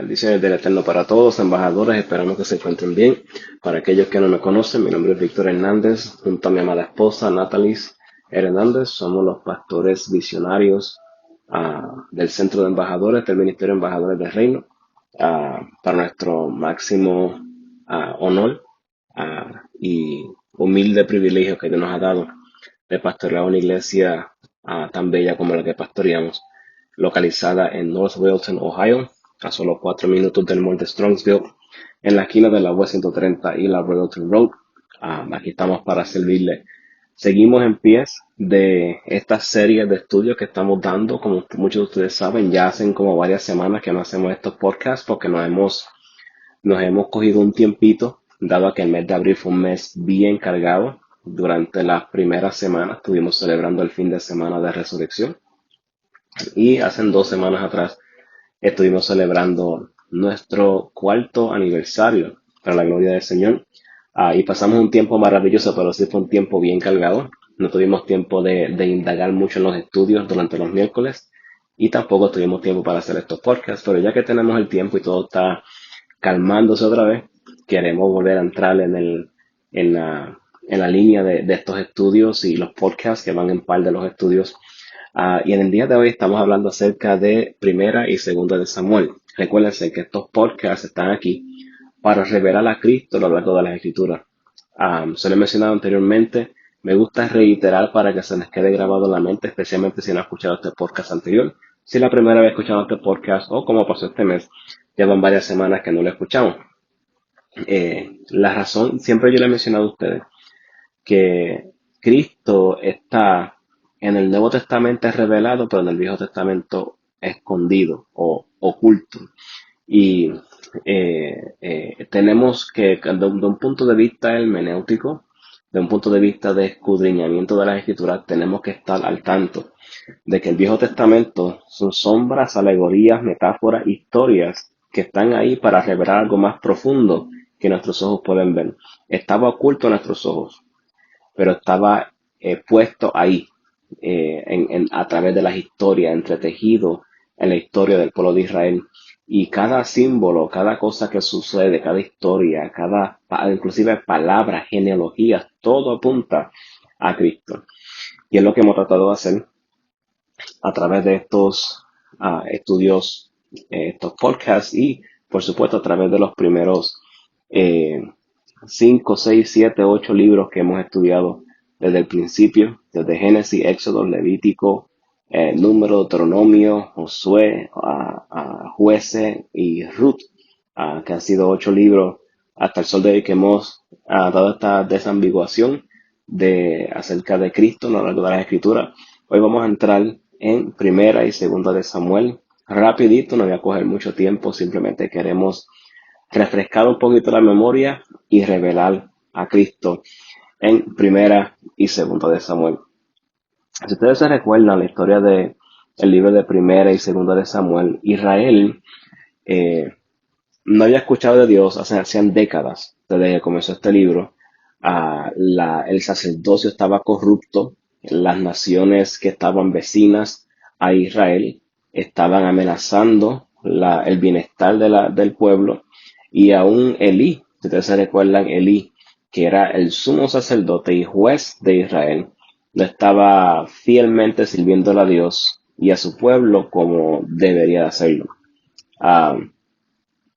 Bendiciones del Eterno para todos, embajadores, esperamos que se encuentren bien. Para aquellos que no me conocen, mi nombre es Víctor Hernández, junto a mi amada esposa Natalie Hernández, somos los pastores visionarios del Centro de Embajadores del Ministerio de Embajadores del Reino, para nuestro máximo honor y humilde privilegio que Dios nos ha dado de pastorear una iglesia tan bella como la que pastoreamos, localizada en North Wilton, Ohio, a solo 4 minutos del mall de Strongsville, en la esquina de la West 130 y la Wilton Road. Aquí estamos para servirle. Seguimos en pies de esta serie de estudios que estamos dando. Como muchos de ustedes saben, ya hacen como varias semanas que no hacemos estos podcasts porque nos hemos cogido un tiempito, dado que el mes de abril fue un mes bien cargado. Durante las primeras semanas estuvimos celebrando el fin de semana de resurrección y hace 2 semanas atrás estuvimos celebrando nuestro cuarto aniversario para la gloria del Señor. Y pasamos un tiempo maravilloso, pero sí fue un tiempo bien cargado. No tuvimos tiempo de indagar mucho en los estudios durante los miércoles y tampoco tuvimos tiempo para hacer estos podcasts, pero ya que tenemos el tiempo y todo está calmándose otra vez, queremos volver a entrar en la línea de estos estudios y los podcasts que van en par de los estudios. Y en el día de hoy estamos hablando acerca de Primera y Segunda de Samuel. Recuérdense que estos podcasts están aquí para revelar a Cristo a lo largo de las Escrituras. Se lo he mencionado anteriormente, me gusta reiterar para que se les quede grabado en la mente, especialmente si no han escuchado este podcast anterior. Si es la primera vez escuchando este podcast o como pasó este mes, llevan varias semanas que no lo escuchamos. La razón, siempre yo le he mencionado a ustedes, que Cristo está en el Nuevo Testamento revelado, pero en el Viejo Testamento escondido o oculto. Y tenemos que, de un punto de vista hermenéutico, de un punto de vista de escudriñamiento de las Escrituras, tenemos que estar al tanto de que el Viejo Testamento son sombras, alegorías, metáforas, historias que están ahí para revelar algo más profundo que nuestros ojos pueden ver. Estaba oculto a nuestros ojos, pero estaba puesto ahí a través de las historias, entretejido en la historia del pueblo de Israel. Y cada símbolo, cada cosa que sucede, cada historia, inclusive palabras, genealogías, todo apunta a Cristo. Y es lo que hemos tratado de hacer a través de estos estudios, estos podcasts y, por supuesto, a través de los primeros 5, 6, 7, 8 libros que hemos estudiado desde el principio, desde Génesis, Éxodo, Levítico, Número, Deuteronomio, Josué, Jueces y Ruth, que han sido 8 libros hasta el sol de hoy que hemos dado esta desambiguación acerca de Cristo a lo largo de las Escrituras. Hoy vamos a entrar en Primera y Segunda de Samuel. Rapidito, no voy a coger mucho tiempo, simplemente queremos refrescar un poquito la memoria y revelar a Cristo en Primera y Segunda de Samuel. Si ustedes se recuerdan la historia del libro de Primera y Segunda de Samuel, Israel no había escuchado de Dios hacían décadas desde que comenzó este libro. El sacerdocio estaba corrupto, las naciones que estaban vecinas a Israel estaban amenazando el bienestar del pueblo, y aún Elí, si ustedes se recuerdan, Elí, que era el sumo sacerdote y juez de Israel, no estaba fielmente sirviendo a Dios y a su pueblo como debería hacerlo.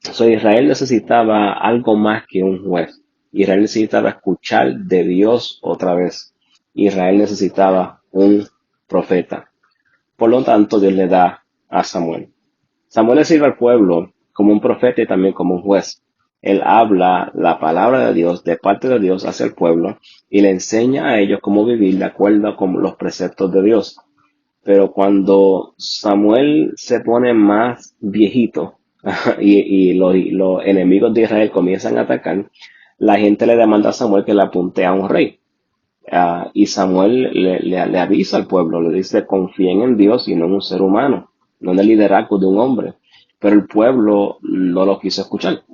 Israel necesitaba algo más que un juez. Israel necesitaba escuchar de Dios otra vez. Israel necesitaba un profeta. Por lo tanto, Dios le da a Samuel. Samuel le sirve al pueblo como un profeta y también como un juez. Él habla la palabra de Dios, de parte de Dios hacia el pueblo, y le enseña a ellos cómo vivir de acuerdo con los preceptos de Dios. Pero cuando Samuel se pone más viejito y los enemigos de Israel comienzan a atacar, la gente le demanda a Samuel que le apunte a un rey. Y Samuel le avisa al pueblo, le dice: confíen en Dios y no en un ser humano, no en el liderazgo de un hombre. Pero el pueblo no lo quiso escuchar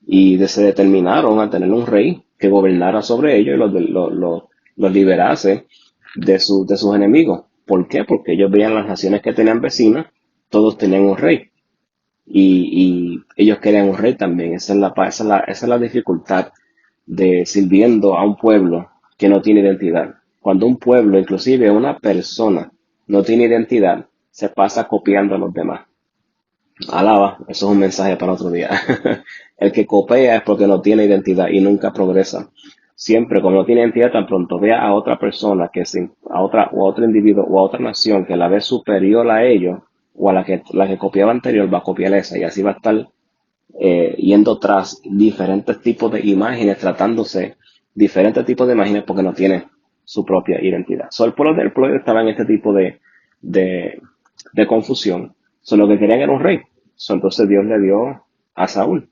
y se determinaron a tener un rey que gobernara sobre ellos y los liberase de sus enemigos. ¿Por qué? Porque ellos veían las naciones que tenían vecinas, todos tenían un rey. y ellos querían un rey también. Esa es la dificultad de sirviendo a un pueblo que no tiene identidad. Cuando un pueblo, inclusive una persona, no tiene identidad, se pasa copiando a los demás. Alaba, eso es un mensaje para otro día. El que copia es porque no tiene identidad y nunca progresa. Siempre, como no tiene identidad, tan pronto vea a otra persona a otra o a otro individuo o a otra nación que la ve superior a ellos o a la que copiaba anterior, va a copiar esa y así va a estar yendo tras diferentes tipos de imágenes, tratándose diferentes tipos de imágenes porque no tiene su propia identidad. El pueblo estaba en este tipo de, de confusión. Lo que querían era un rey. Entonces Dios le dio a Saúl.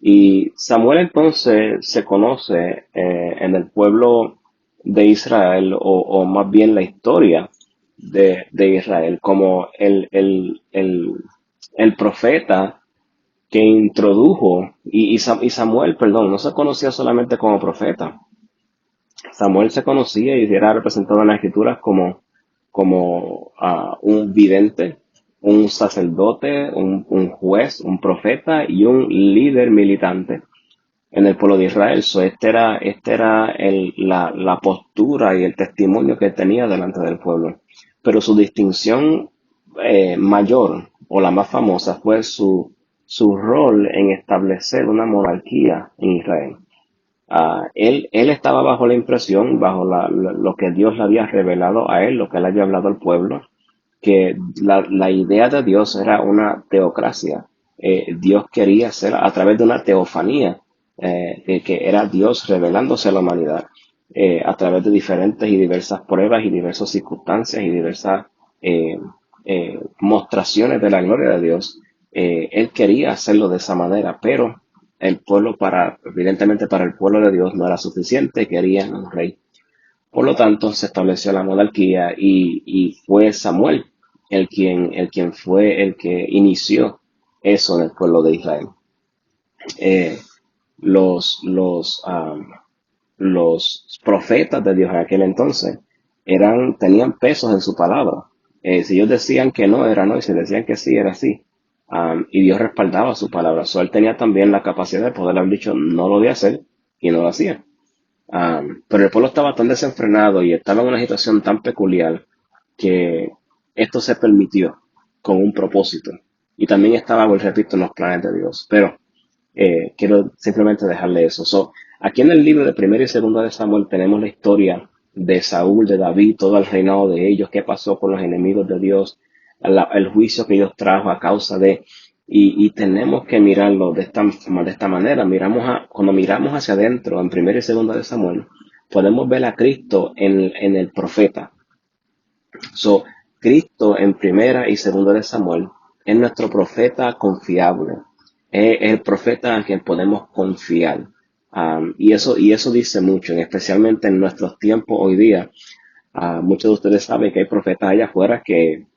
Y Samuel entonces se conoce en el pueblo de Israel, o más bien la historia de Israel, como el profeta que introdujo, y Samuel, perdón, no se conocía solamente como profeta. Samuel se conocía y era representado en las escrituras como un vidente, un sacerdote, un juez, un profeta y un líder militante en el pueblo de Israel. Este era la postura y el testimonio que tenía delante del pueblo. Pero su distinción mayor o la más famosa fue su rol en establecer una monarquía en Israel. Él estaba bajo la impresión, bajo lo que Dios le había revelado a él, lo que él había hablado al pueblo, que la idea de Dios era una teocracia. Dios quería ser a través de una teofanía, que era Dios revelándose a la humanidad a través de diferentes y diversas pruebas y diversas circunstancias y diversas eh, mostraciones de la gloria de Dios. Él quería hacerlo de esa manera, pero el pueblo evidentemente para el pueblo de Dios no era suficiente, querían un rey. Por lo tanto, se estableció la monarquía y fue Samuel el quien fue el que inició eso en el pueblo de Israel. Eh, los, los, um, los profetas de Dios en aquel entonces tenían pesos en su palabra. Si ellos decían que no, era no, y si decían que sí, era sí. Y Dios respaldaba su palabra. Él tenía también la capacidad de poder haber dicho no lo voy a hacer y no lo hacía. Pero el pueblo estaba tan desenfrenado y estaba en una situación tan peculiar que esto se permitió con un propósito. Y también estaba, pues, repito, en los planes de Dios. Pero quiero simplemente dejarle eso. Aquí en el libro de Primera y Segunda de Samuel tenemos la historia de Saúl, de David, todo el reinado de ellos, qué pasó con los enemigos de Dios, el juicio que Dios trajo a causa de... Y tenemos que mirarlo de esta manera. Cuando miramos hacia adentro, en Primera y Segunda de Samuel, podemos ver a Cristo en el profeta. Cristo en Primera y Segunda de Samuel es nuestro profeta confiable. Es el profeta en quien podemos confiar. Y eso dice mucho, especialmente en nuestros tiempos hoy día. Muchos de ustedes saben que hay profetas allá afuera que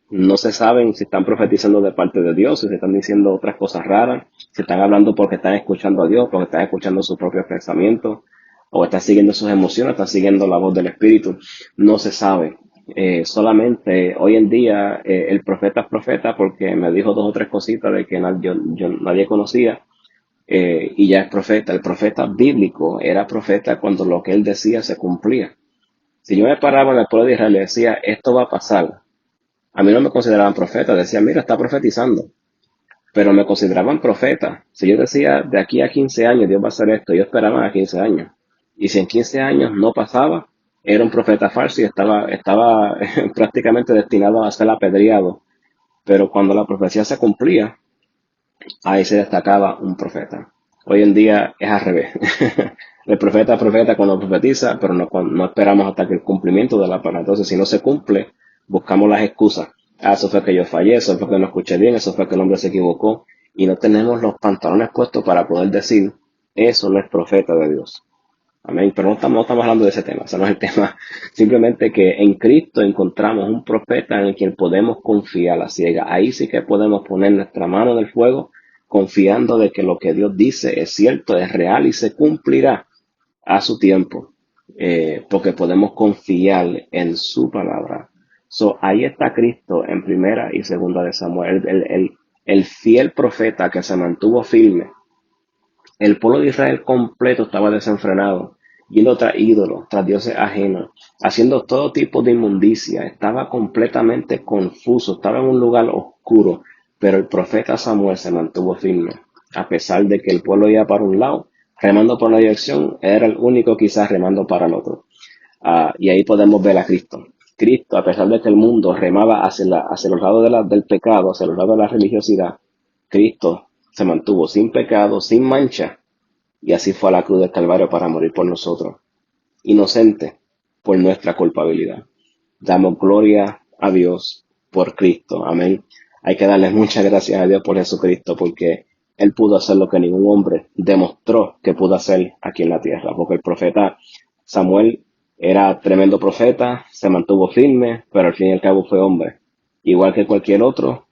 no se saben si están profetizando de parte de Dios, si están diciendo otras cosas raras, si están hablando porque están escuchando a Dios, porque están escuchando sus propios pensamientos, o están siguiendo sus emociones, están siguiendo la voz del Espíritu. No se sabe. Solamente hoy en día el profeta es profeta porque me dijo dos o tres cositas de que yo nadie conocía, y ya es profeta. El profeta bíblico era profeta cuando lo que él decía se cumplía. Si yo me paraba en el pueblo de Israel y le decía, esto va a pasar, a mí no me consideraban profeta, decían, mira, está profetizando, pero me consideraban profeta. Si yo decía, de aquí a 15 años Dios va a hacer esto, yo esperaba a 15 años. Y si en 15 años no pasaba, era un profeta falso y estaba prácticamente destinado a ser apedreado. Pero cuando la profecía se cumplía, ahí se destacaba un profeta. Hoy en día es al revés. El profeta es profeta cuando profetiza, pero no esperamos hasta que el cumplimiento de la palabra. Entonces, si no se cumple, buscamos las excusas. Eso fue que yo fallé, eso fue que no escuché bien, eso fue que el hombre se equivocó. Y no tenemos los pantalones puestos para poder decir, eso no es profeta de Dios. Amén. Pero no estamos hablando de ese tema, ese no es el tema. Simplemente que en Cristo encontramos un profeta en el quien podemos confiar a la ciega. Ahí sí que podemos poner nuestra mano en el fuego, confiando de que lo que Dios dice es cierto, es real y se cumplirá a su tiempo, porque podemos confiar en su palabra. Ahí está Cristo en Primera y Segunda de Samuel. el fiel profeta que se mantuvo firme. El pueblo de Israel completo estaba desenfrenado, yendo tras ídolos, tras dioses ajenos, haciendo todo tipo de inmundicia. Estaba completamente confuso, estaba en un lugar oscuro, pero el profeta Samuel se mantuvo firme. A pesar de que el pueblo iba para un lado, remando por una dirección, era el único quizás remando para el otro. Y ahí podemos ver a Cristo. Cristo, a pesar de que el mundo remaba hacia los lados del pecado, hacia los lados de la religiosidad, Cristo se mantuvo sin pecado, sin mancha, y así fue a la cruz del Calvario para morir por nosotros, inocente por nuestra culpabilidad. Damos gloria a Dios por Cristo. Amén. Hay que darle muchas gracias a Dios por Jesucristo, porque Él pudo hacer lo que ningún hombre demostró que pudo hacer aquí en la tierra, porque el profeta Samuel era tremendo profeta, se mantuvo firme, pero al fin y al cabo fue hombre. Igual que cualquier otro,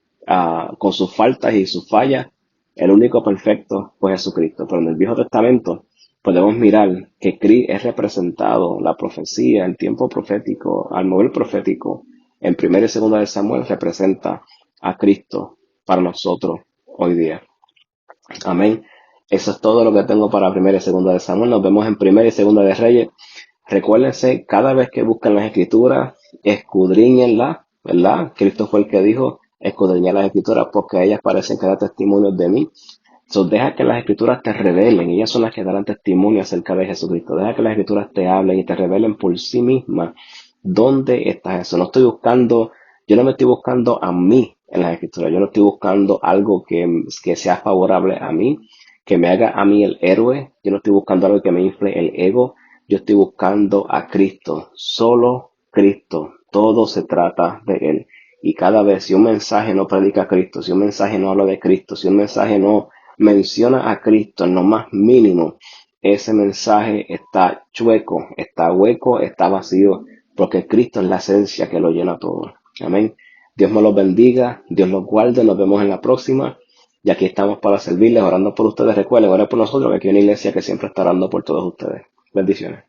con sus faltas y sus fallas, el único perfecto fue Jesucristo. Pero en el Viejo Testamento podemos mirar que es representado, la profecía, el tiempo profético, al mover profético, en 1 y 2 de Samuel representa a Cristo para nosotros hoy día. Amén. Eso es todo lo que tengo para 1 y 2 de Samuel. Nos vemos en 1 y 2 de Reyes. Recuérdense, cada vez que buscan las escrituras, escudriñenlas, ¿verdad? Cristo fue el que dijo, escudriñar las escrituras porque ellas parecen que dan testimonios de mí. So, deja que las escrituras te revelen, ellas son las que darán testimonio acerca de Jesucristo. Deja que las escrituras te hablen y te revelen por sí mismas dónde está eso. Yo no me estoy buscando a mí en las escrituras, yo no estoy buscando algo que sea favorable a mí, que me haga a mí el héroe, yo no estoy buscando algo que me infle el ego, yo estoy buscando a Cristo, solo Cristo, todo se trata de Él. Y cada vez, si un mensaje no predica a Cristo, si un mensaje no habla de Cristo, si un mensaje no menciona a Cristo en lo más mínimo, ese mensaje está chueco, está hueco, está vacío, porque Cristo es la esencia que lo llena todo. Amén. Dios me los bendiga, Dios los guarde, nos vemos en la próxima. Y aquí estamos para servirles, orando por ustedes. Recuerden, oren por nosotros, que aquí hay una iglesia que siempre está orando por todos ustedes. Bendiciones.